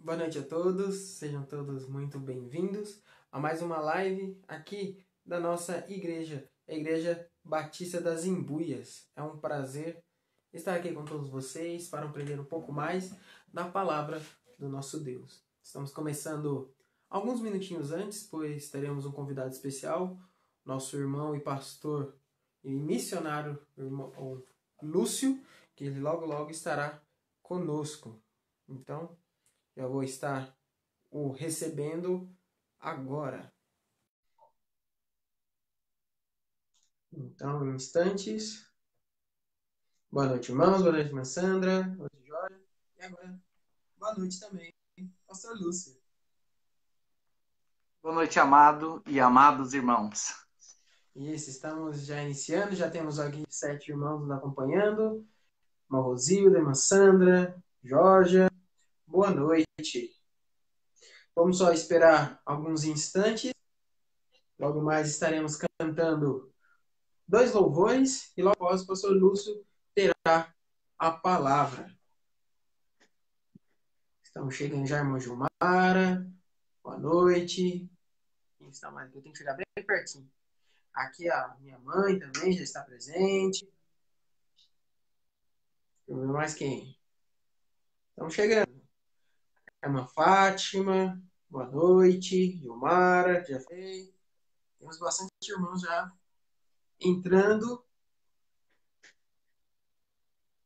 Boa noite a todos, sejam todos muito bem-vindos a mais uma live aqui da nossa igreja, a Igreja Batista das Imbuias. É um prazer estar aqui com todos vocês para aprender um pouco mais da palavra do nosso Deus. Estamos começando alguns minutinhos antes, pois teremos um convidado especial, nosso irmão e pastor e missionário, o Lúcio, que ele logo estará conosco. Então, eu vou estar o recebendo agora. Então, em instantes. Boa noite, irmãos. Boa noite, irmã Sandra. Boa noite, Jorge. E agora, boa noite também, pastor Lúcio. Boa noite, amado e amados irmãos. Isso, estamos já iniciando. Já temos aqui 7 irmãos nos acompanhando. Irmã Rosilda, irmã Sandra, Jorge. Boa noite. Vamos só esperar alguns instantes. Logo mais estaremos cantando 2 louvores e logo após o pastor Lúcio terá a palavra. Estamos chegando já, irmã Gilmara. Boa noite. Quem está mais aqui? Eu tenho que chegar bem pertinho. Aqui a minha mãe também já está presente. Deixa eu ver mais quem. Estamos chegando. A irmã Fátima. Boa noite. Gilmara, já foi. Temos bastante irmãos já entrando.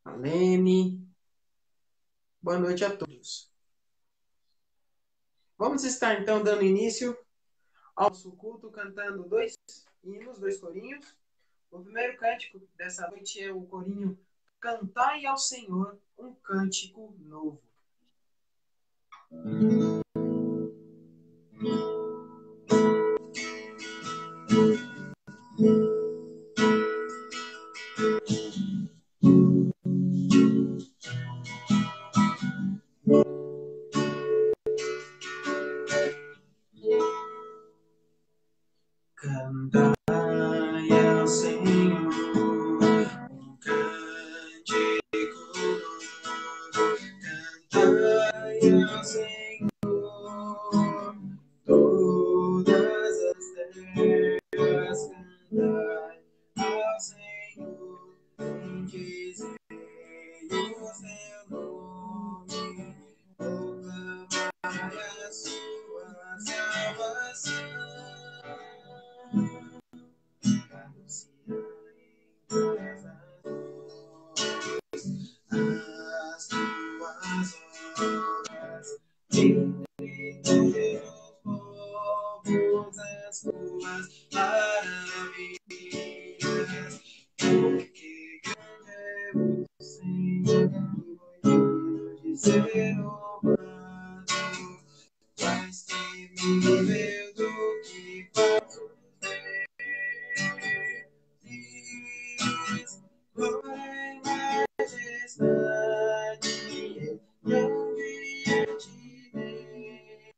A Lene. Boa noite a todos. Vamos estar então dando início ao nosso culto cantando 2 hinos, 2 corinhos. O primeiro cântico dessa noite é o corinho Cantai ao Senhor um cântico novo. Cantai ao Senhor um cântico novo. Cantai ao Senhor todas as terras. Cantai ao Senhor, bendizei o seu nome, proclamai a sua salvação. As tuas obras entre os povos, as tuas maravilhas, porque grande é o Senhor e muito de ser louvado, mais temível do que falsos deuses, glória e majestade, não diante dele,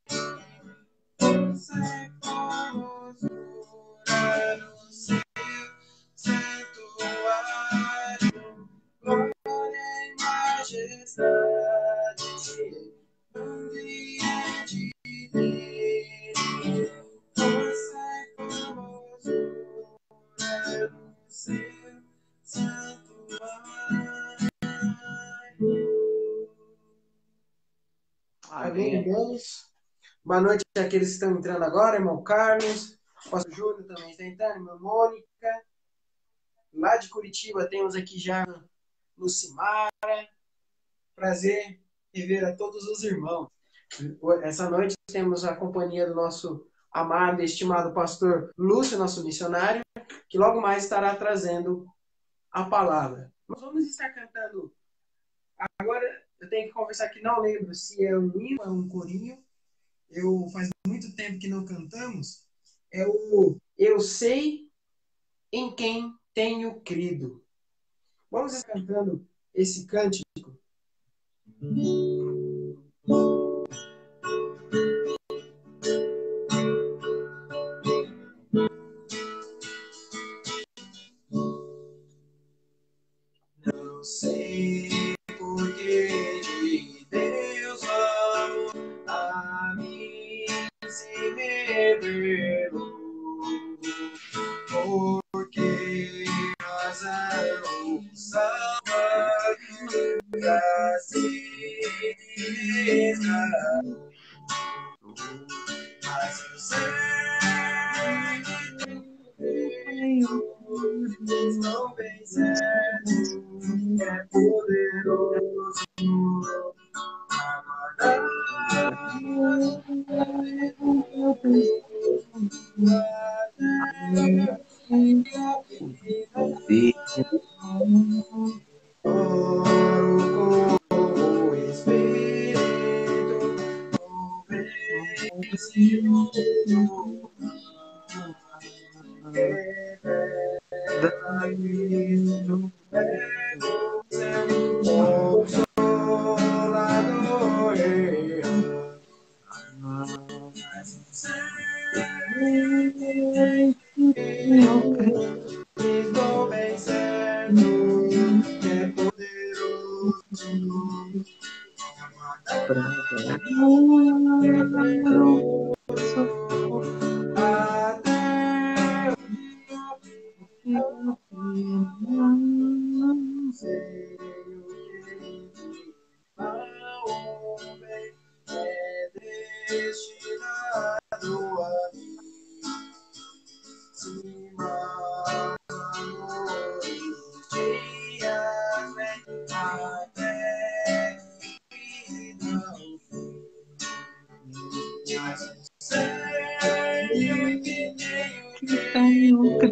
força e formosura no seu santuário, glória e majestade, não diante dele, força e formosura no seu santuário. Amém, irmãos. Boa noite àqueles que estão entrando agora, irmão Carlos, pastor Júlio também está entrando, irmã Mônica. Lá de Curitiba temos aqui já Lucimara. Prazer rever a todos os irmãos. Essa noite temos a companhia do nosso amado e estimado pastor Lúcio, nosso missionário, que logo mais estará trazendo a palavra. Nós vamos estar cantando. Agora eu tenho que confessar que não lembro se é um hino ou um corinho. Faz muito tempo que não cantamos. É o Eu Sei em Quem Tenho Crido. Vamos estar cantando esse cântico. Não sei porque de Deus vamos Mas eu sei estou bem certo, é poderoso a guardar oro com o Espírito convencido. Consolador, estou bem certo que é poderoso até o dia sei o que ao homem é destinado a mim. Se amores dias vem até que não fim. Mas eu sei que tenho que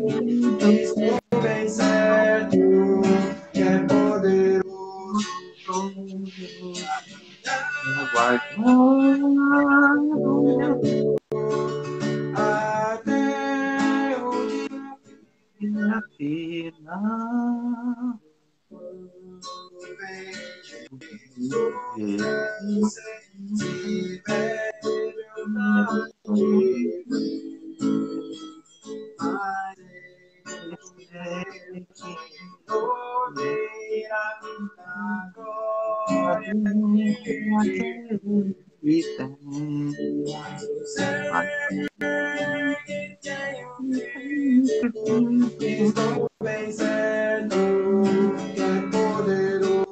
estou bem certo que é poderoso até o dia quando vem Jesus, se veio pra ti, mas ele ouvirá na glória que tenho estou bem certo que é poderoso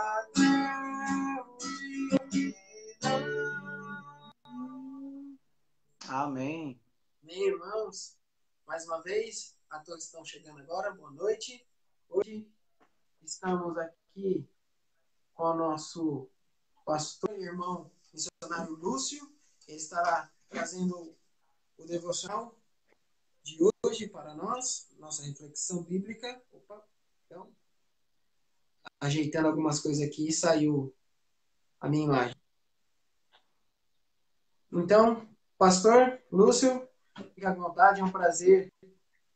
até o dia Amém. Bem, irmãos, mais uma vez, a todos que estão chegando agora, boa noite. Hoje estamos aqui com o nosso pastor e irmão missionário Lúcio. Ele estará fazendo o devocional de hoje para nós, nossa reflexão bíblica. Opa, então, ajeitando algumas coisas aqui, saiu a minha imagem. Então, pastor Lúcio, fique à vontade, é um prazer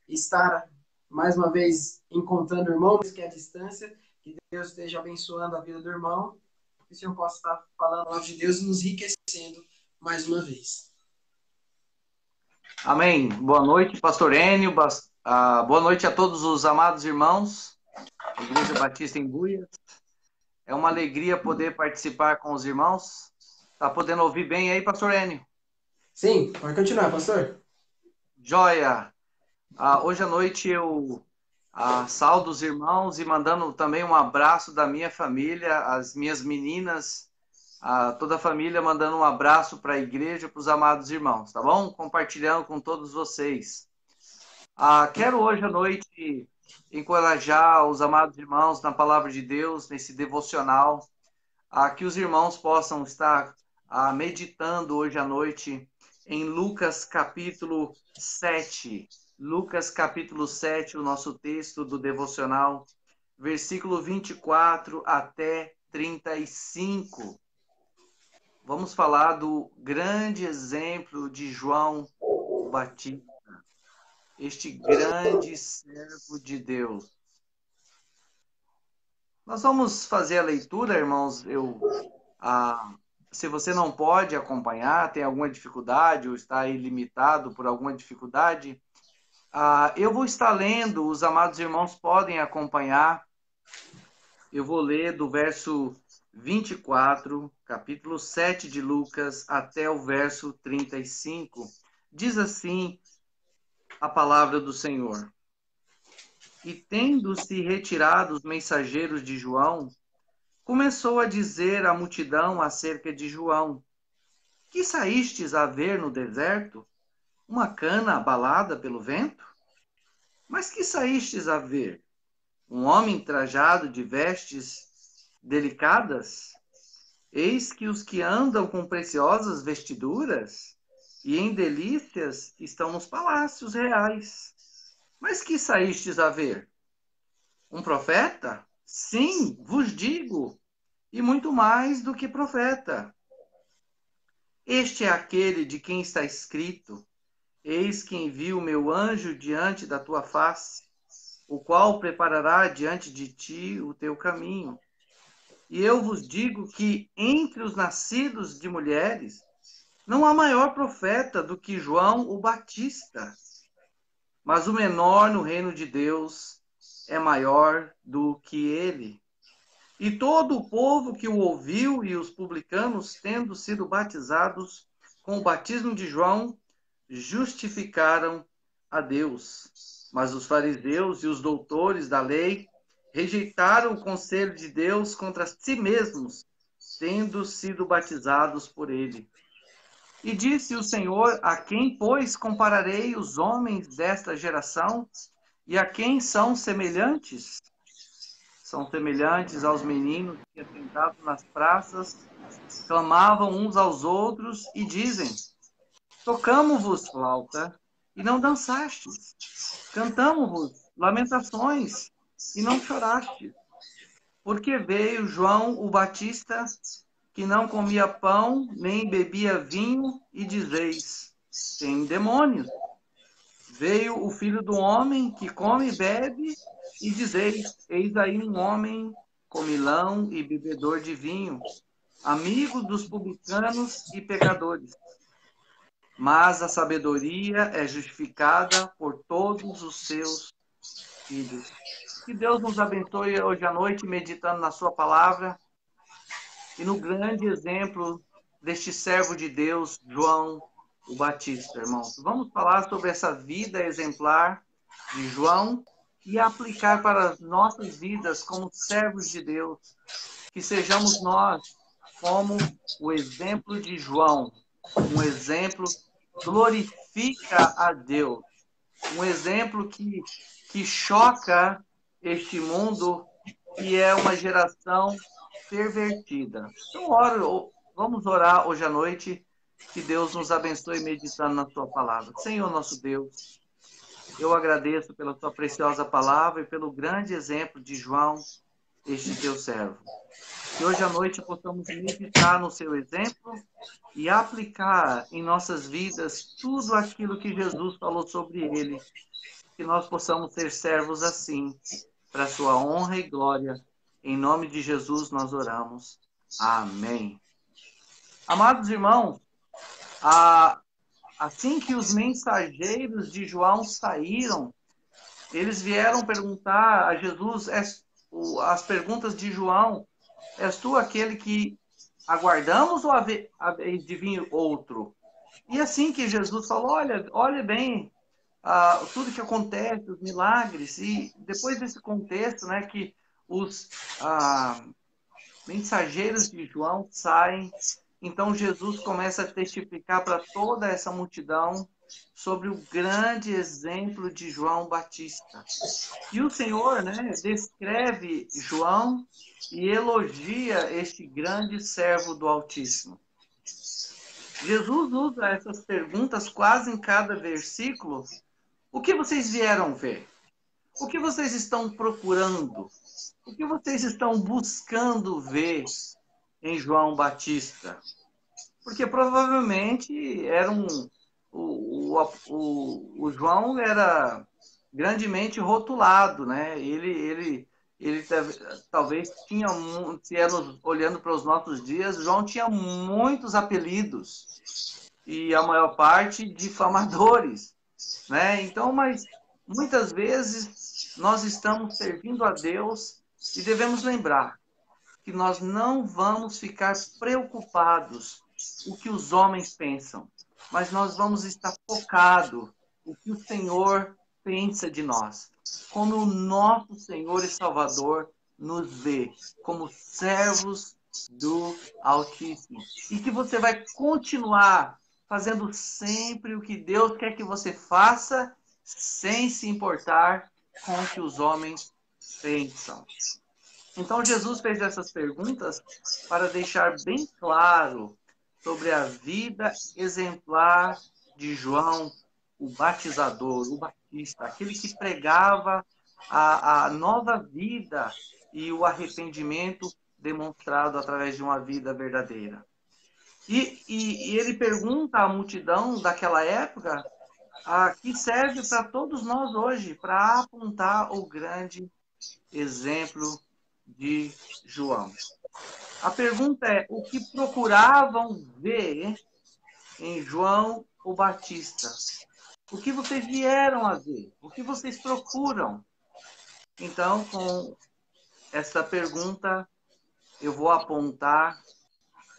estar mais uma vez encontrando o irmão, que é a distância, que Deus esteja abençoando a vida do irmão, que o Senhor possa estar falando a palavra de Deus e nos enriquecendo mais uma vez. Amém. Boa noite, pastor Enio. Boa noite a todos os amados irmãos da Igreja Batista em Buias. É uma alegria poder participar com os irmãos. Tá podendo ouvir bem aí, pastor Enio? Sim, pode continuar, pastor. Joia! Hoje à noite eu saúdo os irmãos e mandando também um abraço da minha família, as minhas meninas, toda a família, mandando um abraço para a igreja, para os amados irmãos, tá bom? Compartilhando com todos vocês. Quero hoje à noite encorajar os amados irmãos na palavra de Deus, nesse devocional, que os irmãos possam estar meditando hoje à noite em Lucas capítulo 7. Lucas capítulo 7, o nosso texto do devocional, versículo 24 até 35. Vamos falar do grande exemplo de João Batista, este grande servo de Deus. Nós vamos fazer a leitura, irmãos. Se você não pode acompanhar, tem alguma dificuldade ou está aí limitado por alguma dificuldade, eu vou estar lendo, os amados irmãos podem acompanhar. Eu vou ler do verso 24, capítulo 7 de Lucas, até o verso 35. Diz assim a palavra do Senhor. E tendo-se retirado os mensageiros de João, começou a dizer à multidão acerca de João: Que saístes a ver no deserto? Uma cana abalada pelo vento? Mas que saístes a ver? Um homem trajado de vestes delicadas? Eis que os que andam com preciosas vestiduras e em delícias estão nos palácios reais. Mas que saístes a ver? Um profeta? Sim, vos digo, e muito mais do que profeta. Este é aquele de quem está escrito: Eis que envio o meu anjo diante da tua face, o qual preparará diante de ti o teu caminho. E eu vos digo que entre os nascidos de mulheres não há maior profeta do que João o Batista. Mas o menor no reino de Deus é maior do que ele. E todo o povo que o ouviu e os publicanos, tendo sido batizados com o batismo de João, justificaram a Deus. Mas os fariseus e os doutores da lei rejeitaram o conselho de Deus contra si mesmos, tendo sido batizados por ele. E disse o Senhor: A quem, pois, compararei os homens desta geração? E a quem são semelhantes? São semelhantes aos meninos que, assentados nas praças, clamavam uns aos outros e dizem: Tocamo-vos flauta e não dançastes. Cantamo-vos lamentações e não chorastes. Porque veio João o Batista, que não comia pão nem bebia vinho, e dizeis: Tem demônios. Veio o Filho do Homem, que come e bebe, e dizeis: Eis aí um homem comilão e bebedor de vinho, amigo dos publicanos e pecadores. Mas a sabedoria é justificada por todos os seus filhos. Que Deus nos abençoe hoje à noite, meditando na sua palavra e no grande exemplo deste servo de Deus, João o Batista, irmãos. Vamos falar sobre essa vida exemplar de João e aplicar para as nossas vidas como servos de Deus. Que sejamos nós como o exemplo de João, um exemplo que glorifica a Deus, um exemplo que choca este mundo que é uma geração pervertida. Então, vamos orar hoje à noite, que Deus nos abençoe meditando na sua palavra. Senhor nosso Deus, eu agradeço pela tua preciosa palavra e pelo grande exemplo de João, este teu servo. Que hoje à noite possamos meditar no seu exemplo e aplicar em nossas vidas tudo aquilo que Jesus falou sobre ele. Que nós possamos ser servos assim, para a sua honra e glória. Em nome de Jesus nós oramos. Amém. Amados irmãos, assim que os mensageiros de João saíram, eles vieram perguntar a Jesus as perguntas de João: És tu aquele que aguardamos ou haveis de vir outro? E assim que Jesus falou: olha bem, tudo que acontece, os milagres, e depois desse contexto, né, que os mensageiros de João saem, então Jesus começa a testificar para toda essa multidão sobre o grande exemplo de João Batista. E o Senhor, né, descreve João e elogia este grande servo do Altíssimo. Jesus usa essas perguntas quase em cada versículo. O que vocês vieram ver? O que vocês estão procurando? O que vocês estão buscando ver em João Batista? Porque provavelmente o João era grandemente rotulado, né? Ele talvez tinha, se olhando para os nossos dias, João tinha muitos apelidos e a maior parte difamadores, né? Então, mas muitas vezes nós estamos servindo a Deus e devemos lembrar que nós não vamos ficar preocupados com o que os homens pensam, mas nós vamos estar focados o que o Senhor pensa de nós, como o nosso Senhor e Salvador nos vê, como servos do Altíssimo. E que você vai continuar fazendo sempre o que Deus quer que você faça, sem se importar com o que os homens pensam. Então, Jesus fez essas perguntas para deixar bem claro sobre a vida exemplar de João, o batizador, o batista, aquele que pregava a nova vida e o arrependimento demonstrado através de uma vida verdadeira. E ele pergunta à multidão daquela época, que serve para todos nós hoje, para apontar o grande exemplo de João. A pergunta é: o que procuravam ver em João o Batista? O que vocês vieram a ver? O que vocês procuram? Então, com essa pergunta, eu vou apontar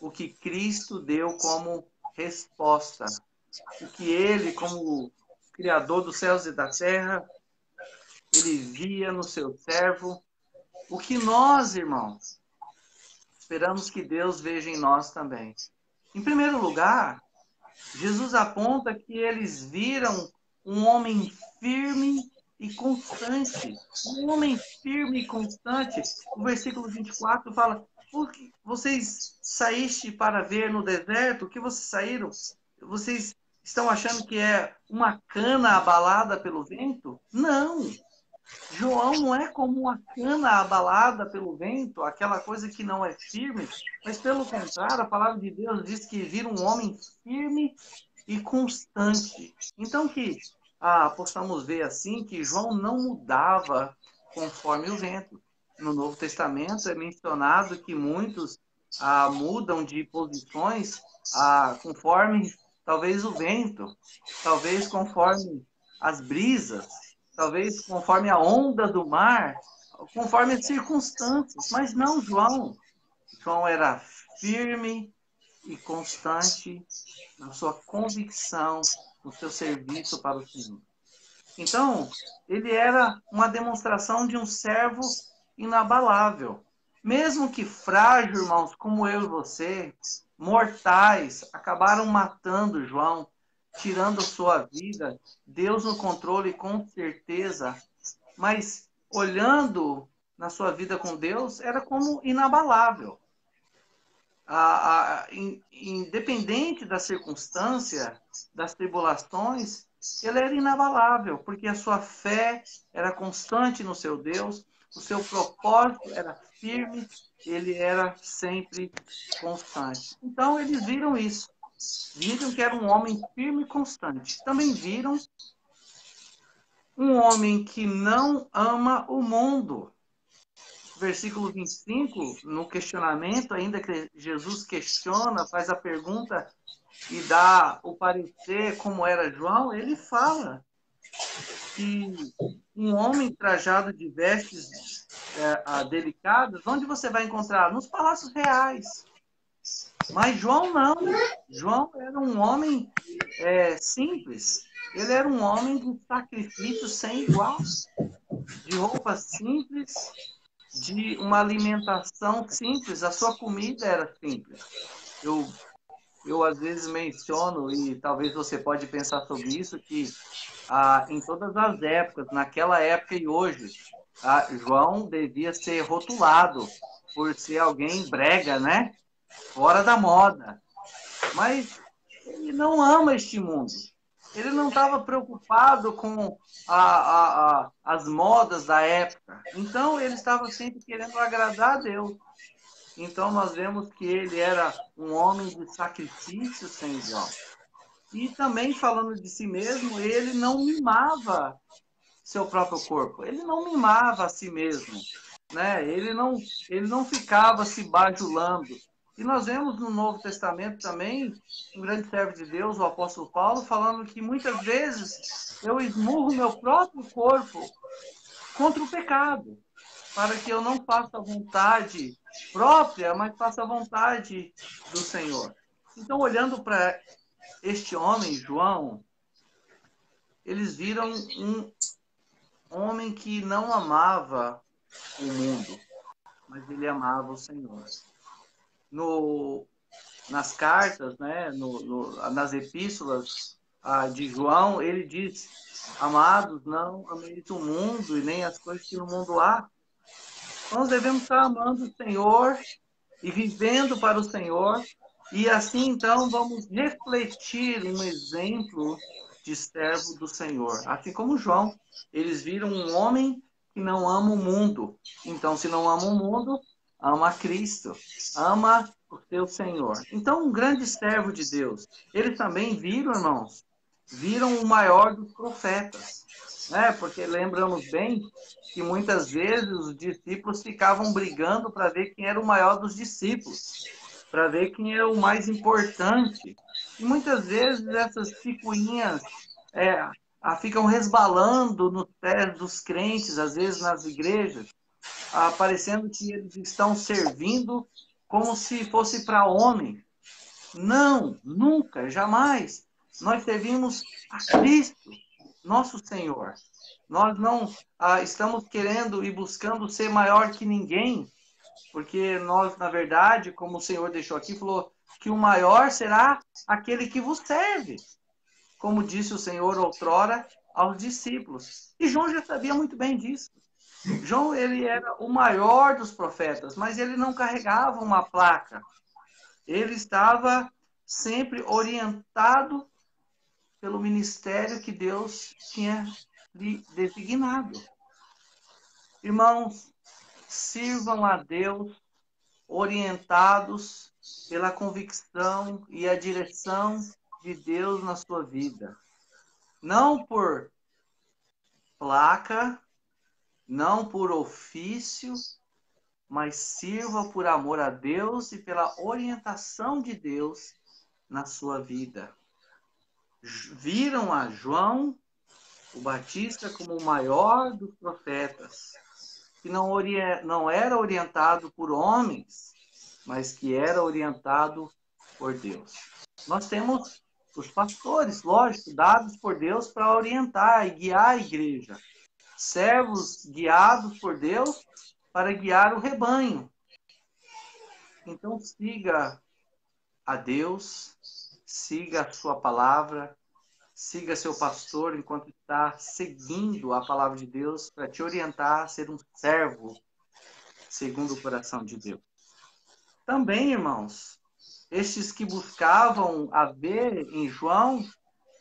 o que Cristo deu como resposta. O que ele, como Criador dos céus e da terra, ele via no seu servo. O que nós, irmãos, esperamos que Deus veja em nós também. Em primeiro lugar, Jesus aponta que eles viram um homem firme e constante. Um homem firme e constante. O versículo 24 fala: por que vocês saíste para ver no deserto? O que vocês saíram? Vocês estão achando que é uma cana abalada pelo vento? Não! João não é como uma cana abalada pelo vento, aquela coisa que não é firme, mas pelo contrário, a palavra de Deus diz que vira um homem firme e constante. Então que possamos ver assim que João não mudava conforme o vento. No Novo Testamento é mencionado que muitos mudam de posições conforme talvez o vento, talvez conforme as brisas, talvez conforme a onda do mar, conforme as circunstâncias. Mas não João. João era firme e constante na sua convicção, no seu serviço para o Senhor. Então, ele era uma demonstração de um servo inabalável. Mesmo que frágil, irmãos, como eu e você, mortais, acabaram matando João, tirando sua vida, Deus no controle com certeza, mas olhando na sua vida com Deus, era como inabalável. Independente da circunstância, das tribulações, ele era inabalável, porque a sua fé era constante no seu Deus, o seu propósito era firme, ele era sempre constante. Então, eles viram isso. Viram que era um homem firme e constante. Também viram um homem que não ama o mundo. Versículo 25, no questionamento, ainda que Jesus questiona, faz a pergunta e dá o parecer como era João, ele fala que um homem trajado de vestes delicadas, onde você vai encontrar? Nos palácios reais. Mas João não. João era um homem simples. Ele era um homem de sacrifício sem igual, de roupas simples, de uma alimentação simples. A sua comida era simples. Eu às vezes menciono, e talvez você pode pensar sobre isso, que em todas as épocas, naquela época e hoje, João devia ser rotulado por ser alguém brega, né? Fora da moda. Mas ele não ama este mundo. Ele não estava preocupado com as modas da época. Então, ele estava sempre querendo agradar a Deus. Então, nós vemos que ele era um homem de sacrifício sem igual. E também, falando de si mesmo, ele não mimava seu próprio corpo. Ele não mimava a si mesmo. Né? Ele não ficava se bajulando. E nós vemos no Novo Testamento também um grande servo de Deus, o apóstolo Paulo, falando que muitas vezes eu esmurro meu próprio corpo contra o pecado, para que eu não faça a vontade própria, mas faça a vontade do Senhor. Então, olhando para este homem, João, eles viram um homem que não amava o mundo, mas ele amava o Senhor. Nas cartas, né, nas epístolas de João, ele diz: amados, não ameis o mundo e nem as coisas que no mundo há. Nós devemos estar amando o Senhor e vivendo para o Senhor, e assim então vamos refletir um exemplo de servo do Senhor. Assim como João, eles viram um homem que não ama o mundo. Então, se não ama o mundo, ama Cristo, ama o seu Senhor. Então, um grande servo de Deus. Eles também viram, irmãos, viram o maior dos profetas, né? Porque lembramos bem que muitas vezes os discípulos ficavam brigando para ver quem era o maior dos discípulos, para ver quem era o mais importante. E muitas vezes essas picuinhas ficam resbalando nos pés dos crentes, às vezes nas igrejas, parecendo que eles estão servindo como se fosse para homem. Não, nunca, jamais. Nós servimos a Cristo, nosso Senhor. Nós não estamos querendo e buscando ser maior que ninguém, porque nós, na verdade, como o Senhor deixou aqui, falou que o maior será aquele que vos serve, como disse o Senhor outrora aos discípulos. E João já sabia muito bem disso. João, ele era o maior dos profetas, mas ele não carregava uma placa. Ele estava sempre orientado pelo ministério que Deus tinha lhe designado. Irmãos, sirvam a Deus orientados pela convicção e a direção de Deus na sua vida. Não por placa, não por ofício, mas sirva por amor a Deus e pela orientação de Deus na sua vida. Viram a João o Batista como o maior dos profetas, que não era orientado por homens, mas que era orientado por Deus. Nós temos os pastores, lógico, dados por Deus para orientar e guiar a igreja. Servos guiados por Deus para guiar o rebanho. Então siga a Deus, siga a sua palavra, siga seu pastor enquanto está seguindo a palavra de Deus para te orientar a ser um servo segundo o coração de Deus. Também, irmãos, estes que buscavam a ver em João,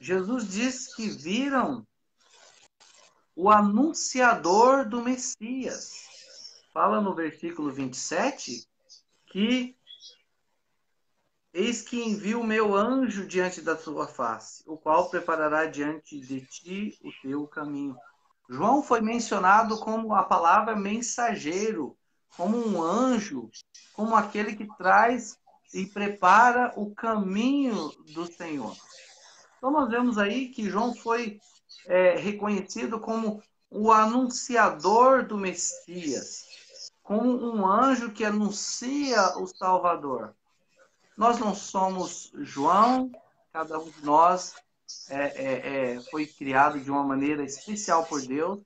Jesus diz que viram o anunciador do Messias. Fala no versículo 27 que eis que envio o meu anjo diante da tua face, o qual preparará diante de ti o teu caminho. João foi mencionado como a palavra mensageiro, como um anjo, como aquele que traz e prepara o caminho do Senhor. Então nós vemos aí que João foi reconhecido como o anunciador do Messias, como um anjo que anuncia o Salvador. Nós não somos João, cada um de nós foi criado de uma maneira especial por Deus,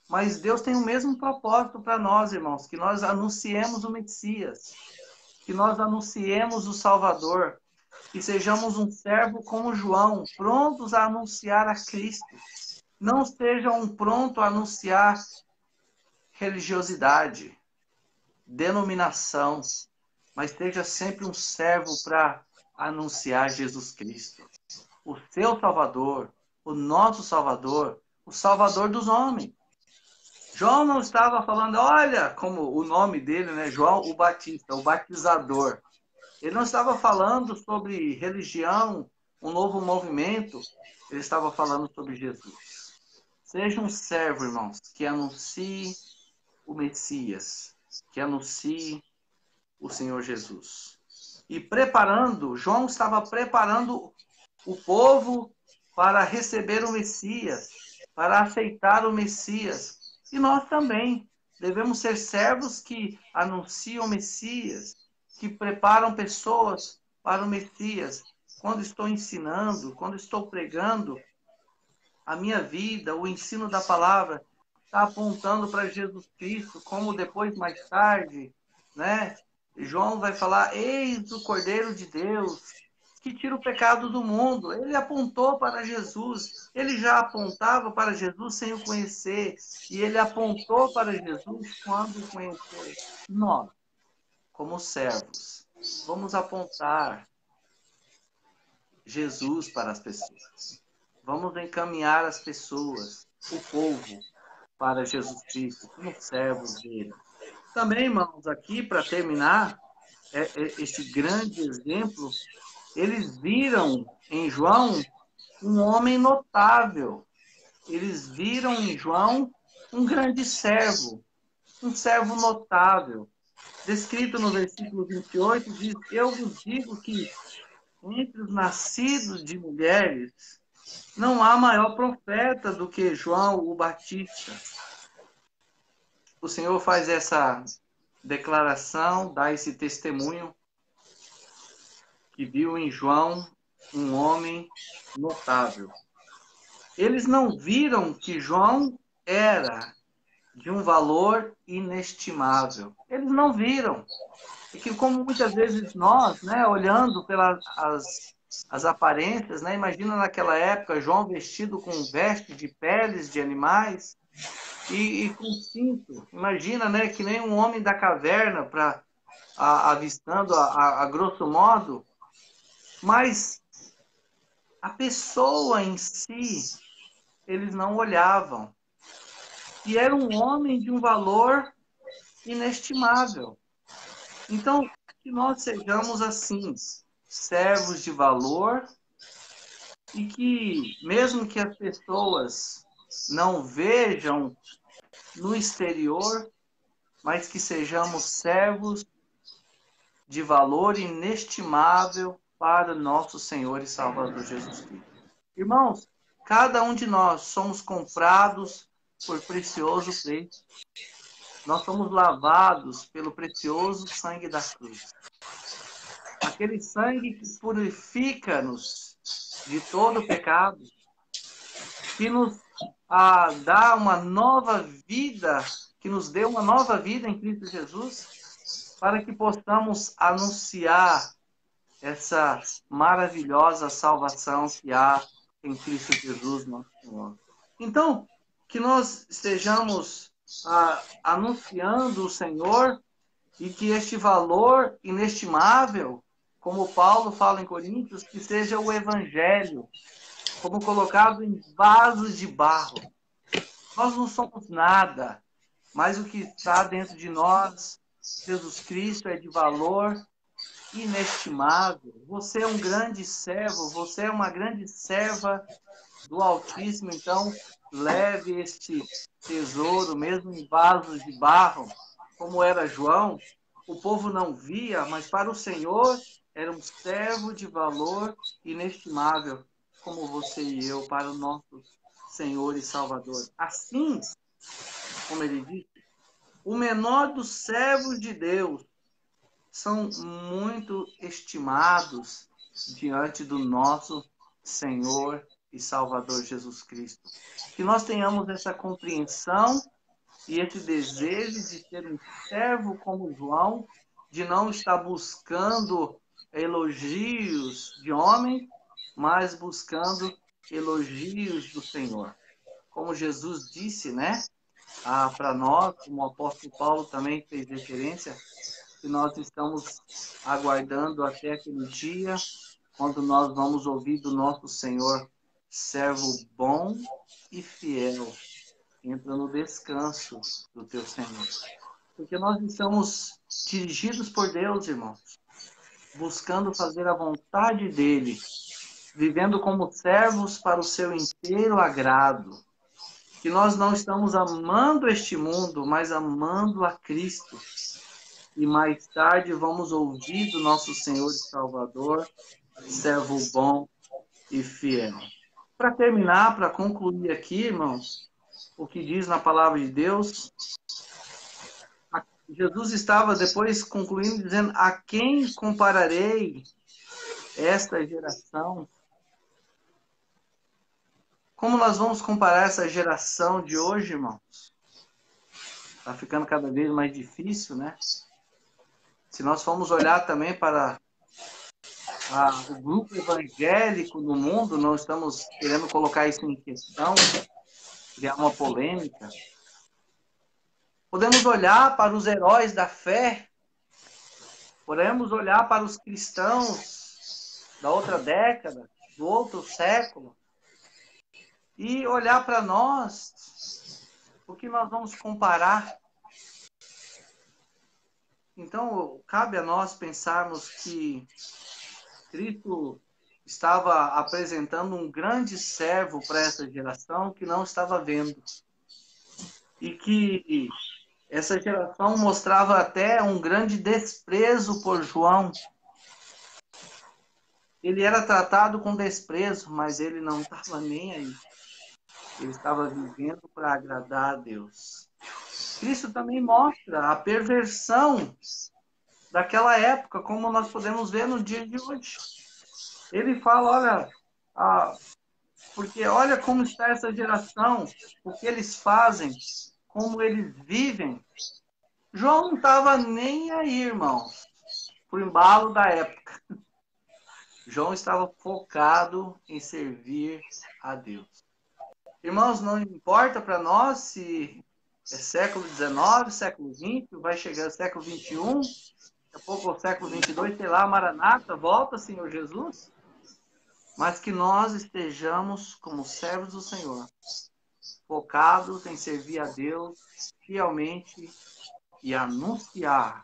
mas Deus tem o mesmo propósito para nós, irmãos, que nós anunciemos o Messias, que nós anunciemos o Salvador, que sejamos um servo como João, prontos a anunciar a Cristo. Não sejam prontos a anunciar religiosidade, denominação, mas seja sempre um servo para anunciar Jesus Cristo, o seu Salvador, o nosso Salvador, o Salvador dos homens. João não estava falando, olha, como o nome dele, né? João o Batista, o batizador. Ele não estava falando sobre religião, um novo movimento. Ele estava falando sobre Jesus. Seja um servo, irmãos, que anuncie o Messias, que anuncie o Senhor Jesus. E João estava preparando o povo para receber o Messias, para aceitar o Messias. E nós também devemos ser servos que anunciam o Messias, que preparam pessoas para o Messias. Quando estou ensinando, quando estou pregando, a minha vida, o ensino da palavra, está apontando para Jesus Cristo, como depois, mais tarde, né? João vai falar, eis o Cordeiro de Deus, que tira o pecado do mundo. Ele apontou para Jesus. Ele já apontava para Jesus sem o conhecer. E ele apontou para Jesus quando o conheceu. Nós, como servos, vamos apontar Jesus para as pessoas. Vamos encaminhar as pessoas, o povo, para Jesus Cristo, como servos dele. Também, irmãos, aqui para terminar, este grande exemplo, eles viram em João um homem notável. Eles viram em João um grande servo, um servo notável. Descrito no versículo 28, diz, eu vos digo que entre os nascidos de mulheres não há maior profeta do que João o Batista. O Senhor faz essa declaração, dá esse testemunho, que viu em João um homem notável. Eles não viram que João era de um valor inestimável. Eles não viram. E que como muitas vezes nós, né, olhando pelas as aparências, né, imagina naquela época João vestido com veste de peles de animais e com cinto. Imagina, né, que nem um homem da caverna para avistando a grosso modo. Mas a pessoa em si, eles não olhavam. E era um homem de um valor inestimável. Então, que nós sejamos assim, servos de valor, e que, mesmo que as pessoas não vejam no exterior, mas que sejamos servos de valor inestimável para nosso Senhor e Salvador Jesus Cristo. Irmãos, cada um de nós somos comprados por precioso preço. Nós somos lavados pelo precioso sangue da cruz. Aquele sangue que purifica-nos de todo pecado, que nos dá uma nova vida, que nos deu uma nova vida em Cristo Jesus, para que possamos anunciar essa maravilhosa salvação que há em Cristo Jesus, nosso Senhor. Então, que nós estejamos anunciando o Senhor e que este valor inestimável, como Paulo fala em Coríntios, que seja o Evangelho, como colocado em vasos de barro. Nós não somos nada, mas o que está dentro de nós, Jesus Cristo, é de valor inestimável. Você é um grande servo, você é uma grande serva do Altíssimo, então leve este tesouro, mesmo em vasos de barro, como era João. O povo não via, mas para o Senhor era um servo de valor inestimável, como você e eu, para o nosso Senhor e Salvador. Assim, como ele disse, o menor dos servos de Deus são muito estimados diante do nosso Senhor e Salvador Jesus Cristo. Que nós tenhamos essa compreensão e esse desejo de ser um servo como João, de não estar buscando elogios de homem, mas buscando elogios do Senhor. Como Jesus disse, né, para nós, como o apóstolo Paulo também fez referência, que nós estamos aguardando até aquele dia, quando nós vamos ouvir do nosso Senhor, servo bom e fiel, entra no descanso do teu Senhor. Porque nós estamos dirigidos por Deus, irmãos, buscando fazer a vontade dele, vivendo como servos para o seu inteiro agrado. Que nós não estamos amando este mundo, mas amando a Cristo. E mais tarde vamos ouvir do nosso Senhor e Salvador, servo bom e fiel. Para terminar, para concluir aqui, irmãos, o que diz na palavra de Deus, Jesus estava depois concluindo, dizendo, a quem compararei esta geração? como nós vamos comparar essa geração de hoje, irmão? Está ficando cada vez mais difícil, né? Se nós formos olhar também para o grupo evangélico no mundo, não estamos querendo colocar isso em questão, criar uma polêmica. Podemos olhar para os heróis da fé, podemos olhar para os cristãos da outra década, do outro século, e olhar para nós, o que nós vamos comparar. Então, cabe a nós pensarmos que Cristo estava apresentando um grande servo para essa geração que não estava vendo. E que essa geração mostrava até um grande desprezo por João. Ele era tratado com desprezo, mas ele não estava nem aí. Ele estava vivendo para agradar a Deus. Cristo também mostra a perversão daquela época, como nós podemos ver no dia de hoje. Ele fala, olha, porque olha como está essa geração, o que eles fazem, como eles vivem. João não estava nem aí, irmãos, pro embalo da época. João estava focado em servir a Deus. Irmãos, não importa para nós se é século XIX, século XX, vai chegar século XXI, daqui a pouco o século XXII, sei lá, Maranata, volta, Senhor Jesus. Mas que nós estejamos como servos do Senhor, focados em servir a Deus fielmente e anunciar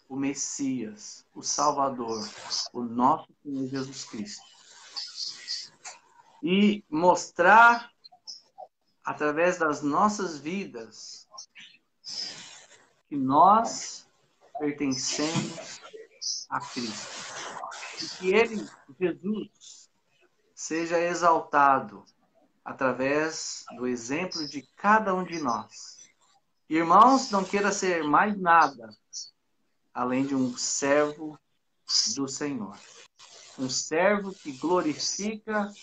o Messias, o Salvador, o nosso Senhor Jesus Cristo. E mostrar, através das nossas vidas, que nós pertencemos a Cristo. E que Ele, Jesus, seja exaltado através do exemplo de cada um de nós. Irmãos, não queira ser mais nada além de um servo do Senhor. Um servo que glorifica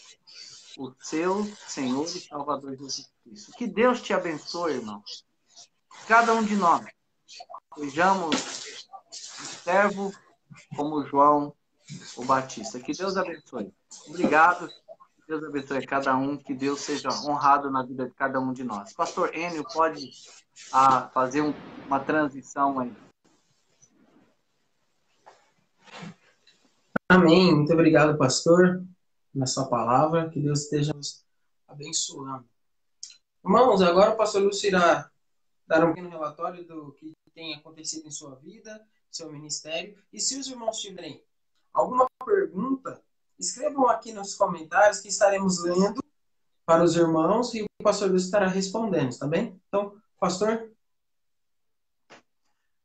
o seu Senhor e Salvador Jesus Cristo. Que Deus te abençoe, irmão. Cada um de nós sejamos um servo como João o Batista. Que Deus abençoe. Obrigado. Que Deus abençoe cada um. Que Deus seja honrado na vida de cada um de nós. Pastor Enio, pode fazer uma transição aí. Amém. Muito obrigado, pastor, na sua palavra. Que Deus esteja nos abençoando. Irmãos, agora o pastor Lúcio irá dar um pequeno relatório do que tem acontecido em sua vida, seu ministério. E se os irmãos tiverem alguma pergunta, escrevam aqui nos comentários que estaremos lendo para os irmãos e o pastor Lúcio estará respondendo, tá bem? Então, pastor.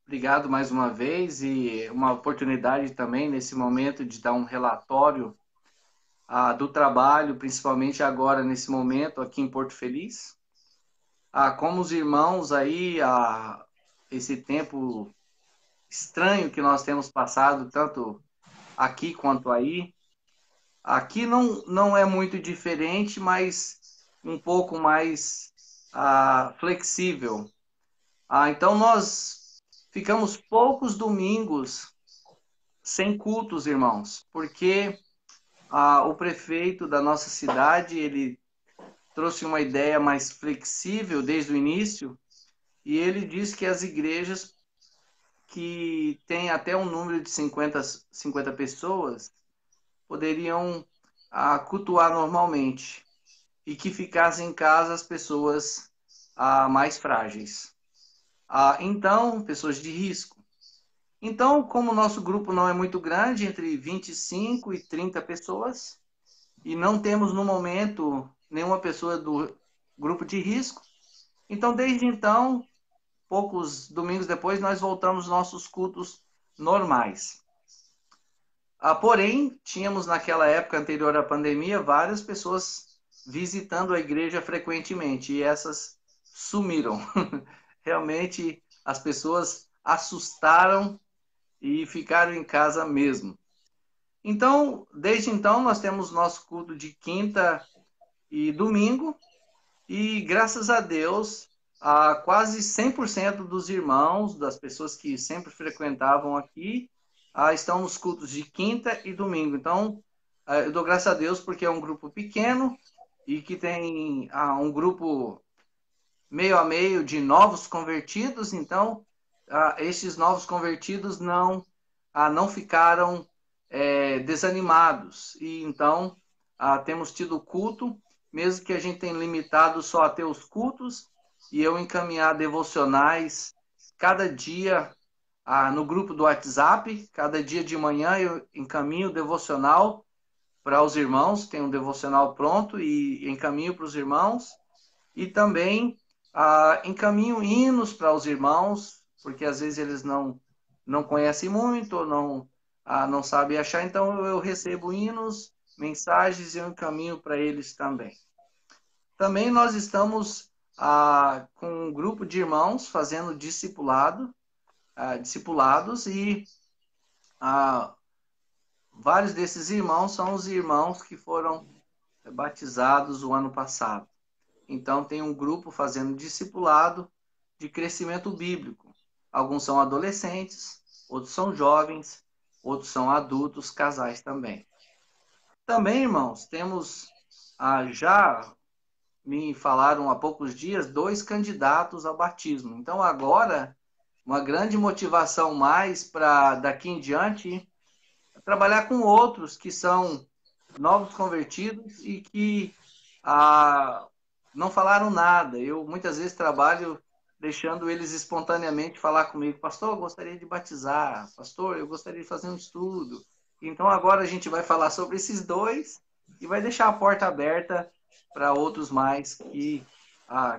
Obrigado mais uma vez e uma oportunidade também nesse momento de dar um relatório do trabalho, principalmente agora nesse momento aqui em Porto Feliz. Como os irmãos aí, esse tempo estranho que nós temos passado, tanto aqui quanto aí. Aqui não é muito diferente, mas um pouco mais flexível. Então nós ficamos poucos domingos sem cultos, irmãos, porque o prefeito da nossa cidade, ele trouxe uma ideia mais flexível desde o início, e ele disse que as igrejas que têm até um número de 50 pessoas poderiam cultuar normalmente, e que ficassem em casa as pessoas mais frágeis. Então, pessoas de risco. Então, como o nosso grupo não é muito grande, entre 25 e 30 pessoas, e não temos no momento nenhuma pessoa do grupo de risco, então desde então, poucos domingos depois, nós voltamos aos nossos cultos normais. Porém, tínhamos naquela época anterior à pandemia várias pessoas visitando a igreja frequentemente, e essas sumiram. Realmente as pessoas assustaram e ficaram em casa mesmo. Então, desde então, nós temos nosso culto de quinta e domingo. E graças a Deus, quase 100% dos irmãos, das pessoas que sempre frequentavam aqui, estão nos cultos de quinta e domingo. Então, eu dou graças a Deus porque é um grupo pequeno e que tem um grupo meio a meio de novos convertidos. Então, esses novos convertidos não ficaram desanimados. E então, temos tido culto, mesmo que a gente tenha limitado só a ter os cultos, e eu encaminhar devocionais cada dia no grupo do WhatsApp. Cada dia de manhã eu encaminho o devocional para os irmãos, tem um devocional pronto e encaminho para os irmãos. E também encaminho hinos para os irmãos, porque às vezes eles não conhecem muito, ou não sabem achar, então eu recebo hinos, mensagens e eu encaminho para eles também. Também nós estamos com um grupo de irmãos fazendo discipulados e vários desses irmãos são os irmãos que foram batizados o ano passado. Então tem um grupo fazendo discipulado de crescimento bíblico. Alguns são adolescentes, outros são jovens, outros são adultos, casais também. Também, irmãos, temos já me falaram há poucos dias 2 candidatos ao batismo. Então agora, uma grande motivação mais para daqui em diante trabalhar com outros que são novos convertidos e que não falaram nada. Eu muitas vezes trabalho deixando eles espontaneamente falar comigo: pastor, eu gostaria de batizar, pastor, eu gostaria de fazer um estudo. Então agora a gente vai falar sobre esses 2 e vai deixar a porta aberta para outros mais que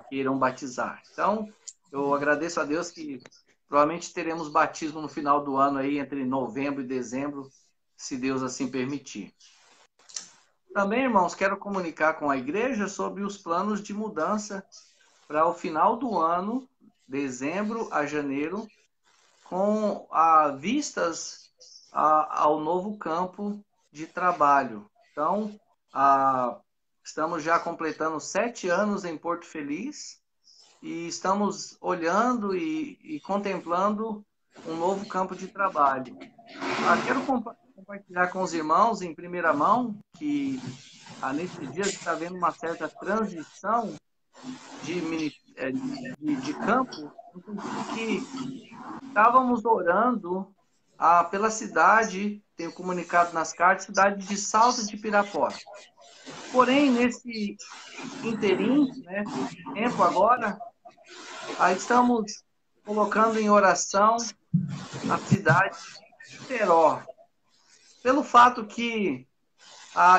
queiram batizar. Então, eu agradeço a Deus que provavelmente teremos batismo no final do ano, aí entre novembro e dezembro, se Deus assim permitir. Também, irmãos, quero comunicar com a igreja sobre os planos de mudança para o final do ano, dezembro a janeiro, com vistas ao novo campo de trabalho. Então, estamos já completando 7 anos em Porto Feliz e estamos olhando e contemplando um novo campo de trabalho. Quero compartilhar com os irmãos em primeira mão que nesses dias está havendo uma certa transição de campo, no sentido que estávamos orando pela cidade, tenho comunicado nas cartas, cidade de Salto de Pirapora. Porém, nesse interim, nesse tempo agora, estamos colocando em oração a cidade de Peró. Pelo fato que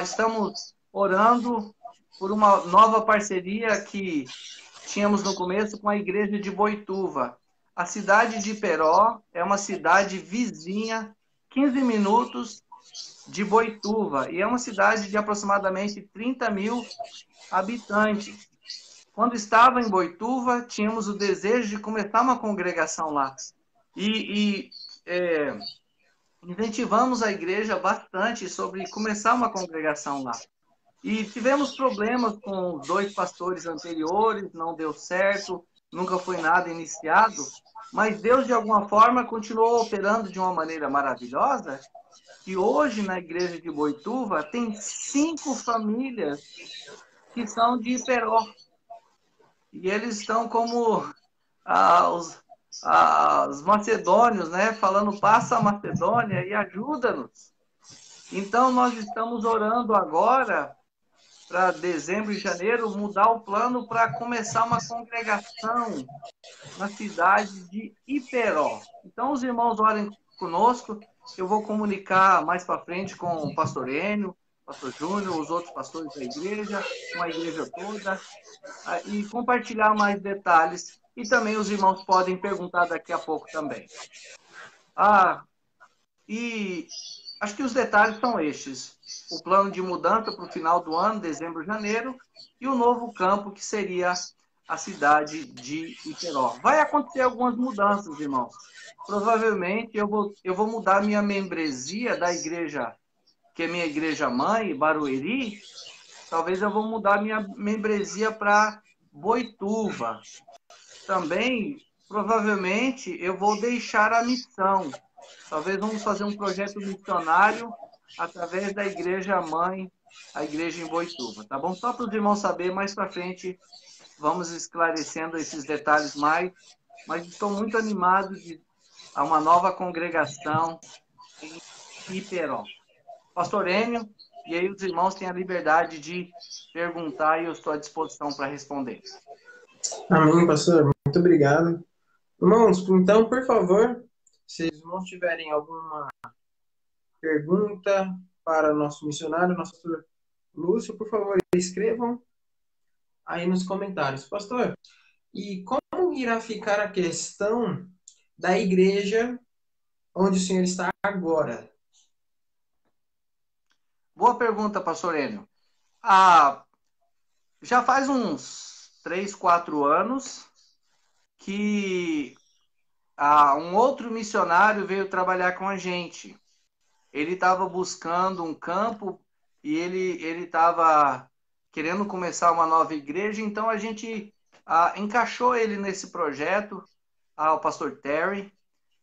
estamos orando por uma nova parceria que tínhamos no começo com a igreja de Boituva. A cidade de Peró é uma cidade vizinha, 15 minutos de Boituva, e é uma cidade de aproximadamente 30 mil habitantes. Quando estava em Boituva, tínhamos o desejo de começar uma congregação lá. Incentivamos a igreja bastante sobre começar uma congregação lá. E tivemos problemas com os 2 pastores anteriores, não deu certo, nunca foi nada iniciado, mas Deus, de alguma forma, continuou operando de uma maneira maravilhosa, e hoje, na igreja de Boituva, tem 5 famílias que são de Iperó. E eles estão como os macedônios, falando: passa a Macedônia e ajuda-nos. Então, nós estamos orando agora, para dezembro e janeiro, mudar o plano para começar uma congregação na cidade de Iperó. Então, os irmãos orem conosco. Eu vou comunicar mais para frente com o pastor Enio, pastor Júnior, os outros pastores da igreja, com a igreja toda, e compartilhar mais detalhes. E também os irmãos podem perguntar daqui a pouco também. E acho que os detalhes são estes: o plano de mudança para o final do ano, dezembro, janeiro, e o novo campo, que seria a cidade de Iperó. Vai acontecer algumas mudanças, irmãos. Provavelmente eu vou mudar minha membresia da igreja, que é minha igreja mãe, Barueri, talvez eu vou mudar minha membresia para Boituva. Também, provavelmente, eu vou deixar a missão. Talvez vamos fazer um projeto missionário através da igreja mãe, a igreja em Boituva, tá bom? Só para os irmãos saberem, mais para frente vamos esclarecendo esses detalhes mais, mas estou muito animado de a uma nova congregação em Iperó. Pastor Enio, e aí os irmãos têm a liberdade de perguntar e eu estou à disposição para responder. Amém, pastor. Muito obrigado. Irmãos, então, por favor, se os irmãos tiverem alguma pergunta para o nosso missionário, nosso pastor Lúcio, por favor, escrevam aí nos comentários. Pastor, e como irá ficar a questão da igreja onde o senhor está agora? Boa pergunta, pastor Enio. Ah, já faz uns 3, 4 anos que um outro missionário veio trabalhar com a gente. Ele estava buscando um campo e ele estava querendo começar uma nova igreja, então a gente encaixou ele nesse projeto, o pastor Terry,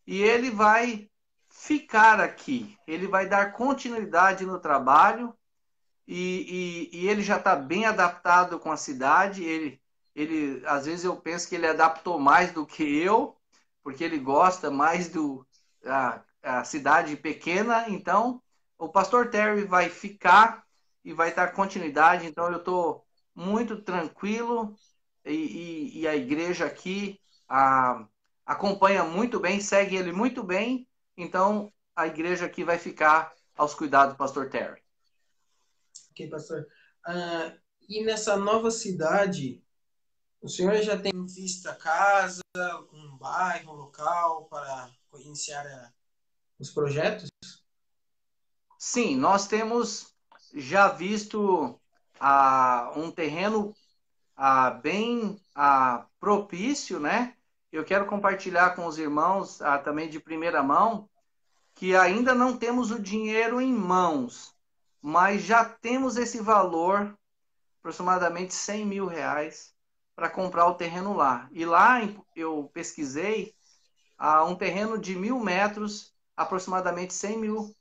e ele vai ficar aqui. Ele vai dar continuidade no trabalho e ele já está bem adaptado com a cidade. Às vezes eu penso que ele adaptou mais do que eu, porque ele gosta mais a cidade pequena. Então, o pastor Terry vai ficar e vai dar continuidade. Então, eu estou muito tranquilo e a igreja aqui acompanha muito bem, segue ele muito bem. Então, a igreja aqui vai ficar aos cuidados do pastor Terry. Ok, pastor. E nessa nova cidade, o senhor já tem em vista casa, um bairro, um local para iniciar os projetos? Sim, nós temos já visto um terreno bem propício, né? Eu quero compartilhar com os irmãos também de primeira mão que ainda não temos o dinheiro em mãos, mas já temos esse valor, aproximadamente 100 mil reais, para comprar o terreno lá. E lá eu pesquisei um terreno de 1.000 metros, aproximadamente 100 mil,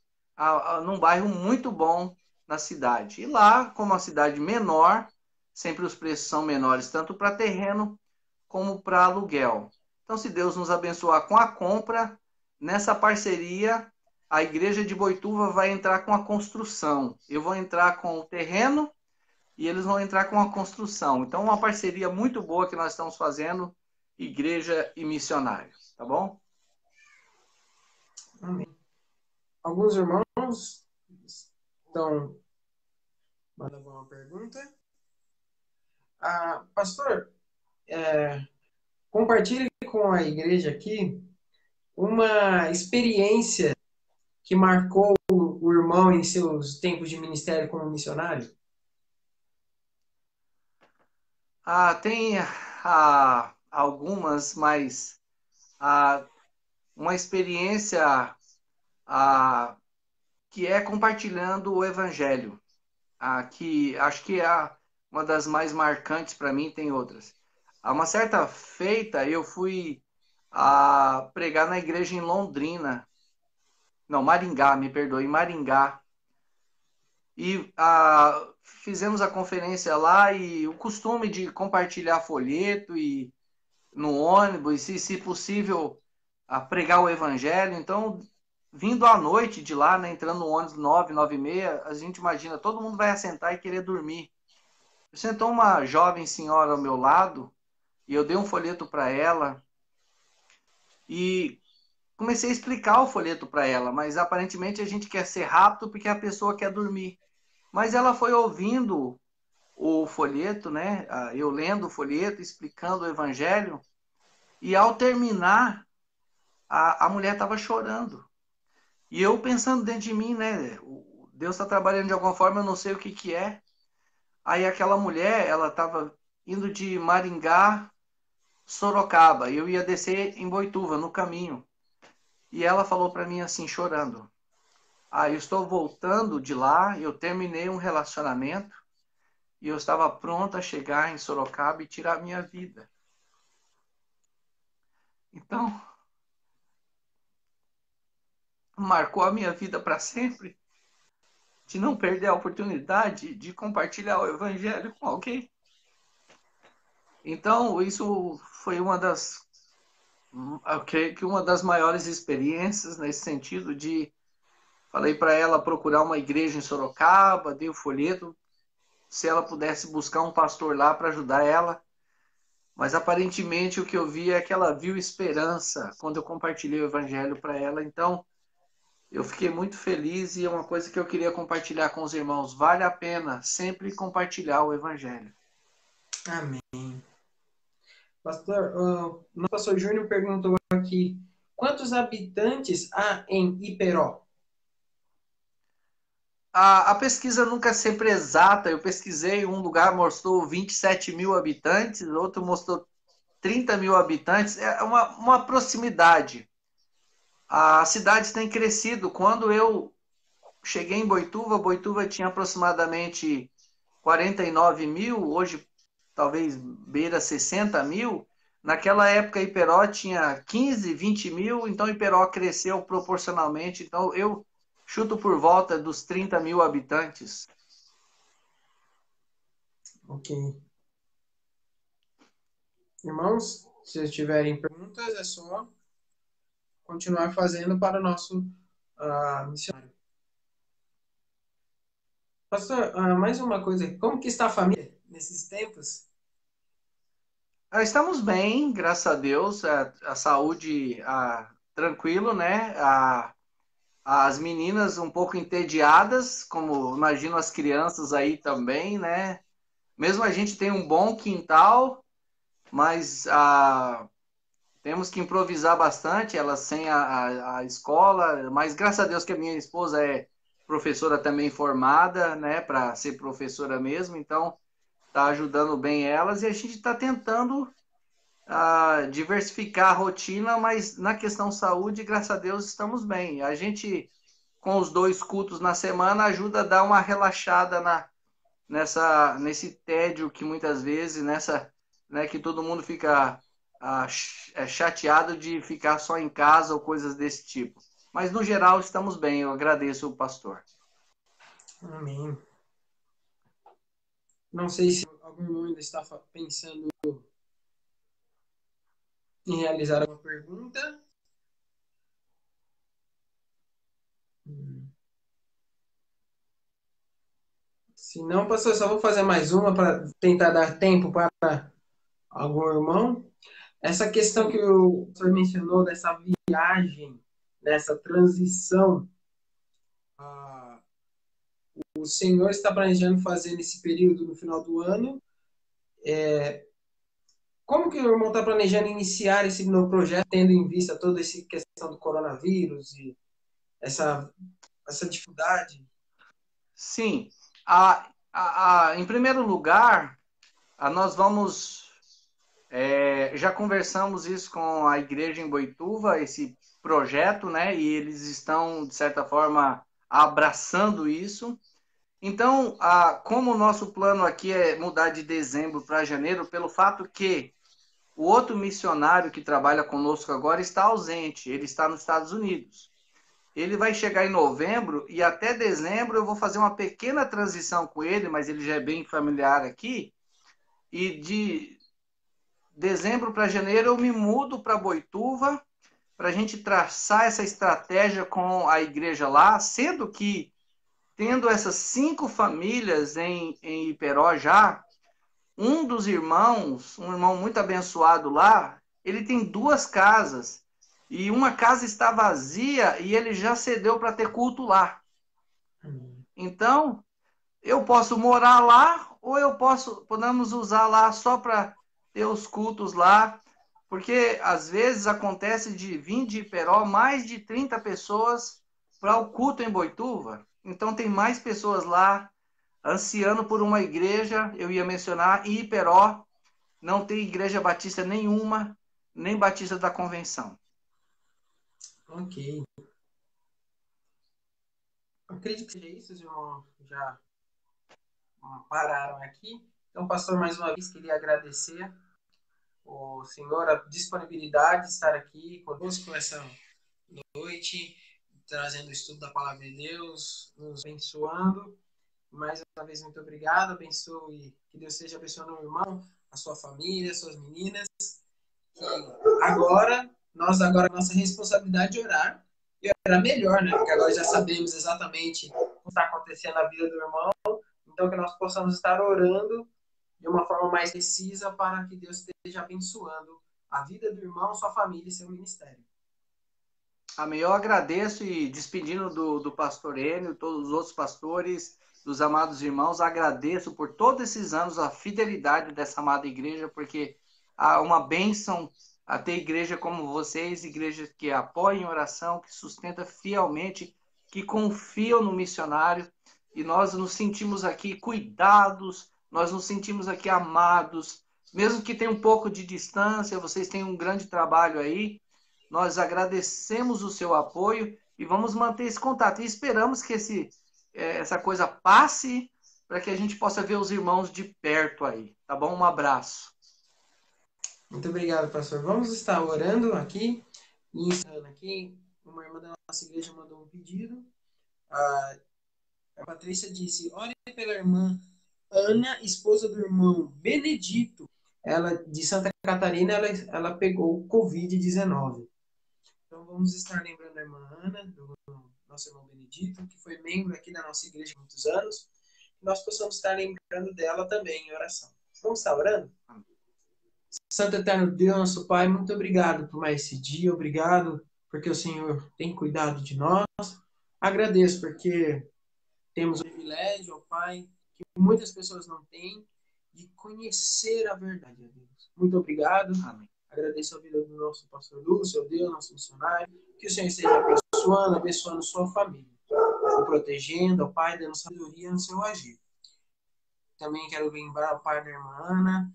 num bairro muito bom na cidade. E lá, como a cidade menor, sempre os preços são menores, tanto para terreno como para aluguel. Então, se Deus nos abençoar com a compra, nessa parceria, a igreja de Boituva vai entrar com a construção. Eu vou entrar com o terreno e eles vão entrar com a construção. Então, uma parceria muito boa que nós estamos fazendo, igreja e missionário. Tá bom? Amém. Alguns irmãos estão mandando uma pergunta. Pastor, compartilhe com a igreja aqui uma experiência que marcou o irmão em seus tempos de ministério como missionário. Tem algumas, mas uma experiência que é compartilhando o evangelho, que acho que é uma das mais marcantes para mim, tem outras. Uma certa feita, eu fui pregar na igreja em Londrina, não, Maringá, me perdoe, Maringá, e fizemos a conferência lá e o costume de compartilhar folheto e no ônibus, e se possível, pregar o evangelho. Então, vindo à noite de lá, né, entrando no ônibus 9, 9h30, a gente imagina, todo mundo vai assentar e querer dormir. Sentou uma jovem senhora ao meu lado e eu dei um folheto para ela e comecei a explicar o folheto para ela, mas aparentemente a gente quer ser rápido porque a pessoa quer dormir. Mas ela foi ouvindo o folheto, né? Eu lendo o folheto, explicando o evangelho, e ao terminar, a mulher estava chorando. E eu pensando dentro de mim, né? Deus está trabalhando de alguma forma, eu não sei o que que é. Aí aquela mulher, ela estava indo de Maringá, Sorocaba. Eu ia descer em Boituva, no caminho. E ela falou para mim assim, chorando. Eu estou voltando de lá, eu terminei um relacionamento e eu estava pronto a chegar em Sorocaba e tirar a minha vida. Então, marcou a minha vida para sempre, de não perder a oportunidade de compartilhar o evangelho com alguém. Então, isso foi eu creio que uma das maiores experiências nesse sentido de, falei para ela procurar uma igreja em Sorocaba, dei o folheto, se ela pudesse buscar um pastor lá para ajudar ela. Mas aparentemente o que eu vi é que ela viu esperança quando eu compartilhei o evangelho para ela. Então, eu fiquei muito feliz e é uma coisa que eu queria compartilhar com os irmãos. Vale a pena sempre compartilhar o evangelho. Amém. Pastor, o pastor Júnior perguntou aqui, quantos habitantes há em Iperó? A pesquisa nunca é sempre exata. Eu pesquisei, um lugar mostrou 27 mil habitantes, outro mostrou 30 mil habitantes. É uma proximidade. A cidade tem crescido. Quando eu cheguei em Boituva, Boituva tinha aproximadamente 49 mil, hoje talvez beira 60 mil. Naquela época, Iperó tinha 15, 20 mil, então Iperó cresceu proporcionalmente. Então, eu chuto por volta dos 30 mil habitantes. Ok. Irmãos, se vocês tiverem perguntas, é só continuar fazendo para o nosso missionário. Pastor, mais uma coisa. Como que está a família nesses tempos? Estamos bem, graças a Deus. A saúde tranquilo, né? As meninas um pouco entediadas, como imagino as crianças aí também, né? Mesmo a gente tem um bom quintal, mas temos que improvisar bastante, elas sem a escola, mas graças a Deus que a minha esposa é professora também formada, né, para ser professora mesmo, então está ajudando bem elas e a gente está tentando diversificar a rotina, mas na questão saúde, graças a Deus, estamos bem. A gente, com os 2 cultos na semana, ajuda a dar uma relaxada nesse tédio que muitas vezes, né, que todo mundo fica chateado de ficar só em casa ou coisas desse tipo. Mas, no geral, estamos bem. Eu agradeço o pastor. Amém. Não sei se algum irmão ainda está pensando em realizar alguma pergunta. Se não, pastor, só vou fazer mais uma para tentar dar tempo para algum irmão. Essa questão que o senhor mencionou dessa viagem, dessa transição, o senhor está planejando fazer nesse período, no final do ano. Como que o irmão está planejando iniciar esse novo projeto, tendo em vista toda essa questão do coronavírus e essa dificuldade? Sim. Em primeiro lugar, nós vamos... já conversamos isso com a igreja em Boituva, esse projeto, né? E eles estão, de certa forma, abraçando isso. Então, como o nosso plano aqui é mudar de dezembro para janeiro, pelo fato que o outro missionário que trabalha conosco agora está ausente, ele está nos Estados Unidos. Ele vai chegar em novembro e até dezembro eu vou fazer uma pequena transição com ele, mas ele já é bem familiar aqui. E de dezembro para janeiro eu me mudo para Boituva para a gente traçar essa estratégia com a igreja lá, sendo que tendo essas 5 famílias em Iperó já, um dos irmãos, um irmão muito abençoado lá, ele tem 2 casas e uma casa está vazia e ele já cedeu para ter culto lá. Então, eu posso morar lá ou podemos usar lá só para ter os cultos lá, porque às vezes acontece de vir de Iperó mais de 30 pessoas para o culto em Boituva. Então tem mais pessoas lá ansiando por uma igreja, eu ia mencionar, em Iperó não tem igreja batista nenhuma, nem batista da convenção. Ok. Acredito que seja isso, irmão. Já pararam aqui. Então, pastor, mais uma vez queria agradecer o senhor a disponibilidade de estar aqui conosco essa noite, trazendo o estudo da palavra de Deus, nos abençoando. Mais uma vez, muito obrigado. Abençoe, que Deus esteja abençoando o irmão, a sua família, as suas meninas. Que agora, nossa responsabilidade de orar, e orar melhor, né? Porque agora já sabemos exatamente o que está acontecendo na vida do irmão. Então, que nós possamos estar orando de uma forma mais precisa para que Deus esteja abençoando a vida do irmão, sua família e seu ministério. Amém. Eu agradeço e despedindo do pastor Enio, todos os outros pastores, dos amados irmãos, agradeço por todos esses anos a fidelidade dessa amada igreja, porque há uma bênção a ter igreja como vocês, igrejas que apoiam oração, que sustenta fielmente, que confiam no missionário, e nós nos sentimos aqui cuidados, nós nos sentimos aqui amados, mesmo que tenha um pouco de distância, vocês têm um grande trabalho aí. Nós agradecemos o seu apoio e vamos manter esse contato. E esperamos que essa coisa passe para que a gente possa ver os irmãos de perto aí. Tá bom? Um abraço. Muito obrigado, pastor. Vamos estar orando aqui. E encerrando aqui, uma irmã da nossa igreja mandou um pedido. A Patrícia disse: ore pela irmã Ana, esposa do irmão Benedito. Ela, de Santa Catarina, ela pegou o Covid-19. Então, vamos estar lembrando da irmã Ana, do nosso irmão Benedito, que foi membro aqui da nossa igreja há muitos anos. Que nós possamos estar lembrando dela também em oração. Vamos estar orando? Santo Eterno Deus, nosso Pai, muito obrigado por mais esse dia. Obrigado porque o Senhor tem cuidado de nós. Agradeço porque temos o privilégio, ó Pai, que muitas pessoas não têm, de conhecer a verdade, ó Deus. Muito obrigado. Amém. Agradeço a vida do nosso pastor Lúcio, ó Deus, nosso missionário. Que o Senhor esteja abençoando sua família. O protegendo, ó Pai, dando sabedoria no seu agir. Também quero lembrar, ó Pai, da irmã Ana,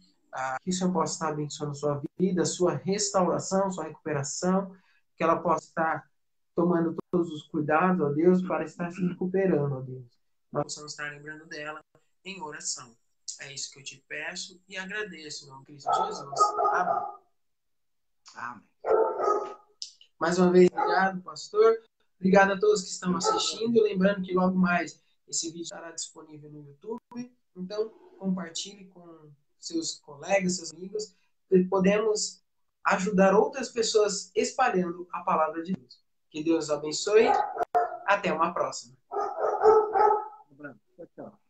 que o Senhor possa estar abençoando sua vida, sua restauração, sua recuperação, que ela possa estar tomando todos os cuidados, ó Deus, para estar se recuperando, ó Deus. Nós possamos estar lembrando dela em oração. É isso que eu te peço e agradeço, em nome de Cristo Jesus. Amém. Amém. Mais uma vez, obrigado, pastor. Obrigado a todos que estão assistindo. Lembrando que logo mais esse vídeo estará disponível no YouTube. Então, compartilhe com seus colegas, seus amigos. Podemos ajudar outras pessoas espalhando a palavra de Deus. Que Deus abençoe. Até uma próxima. Tchau, tchau.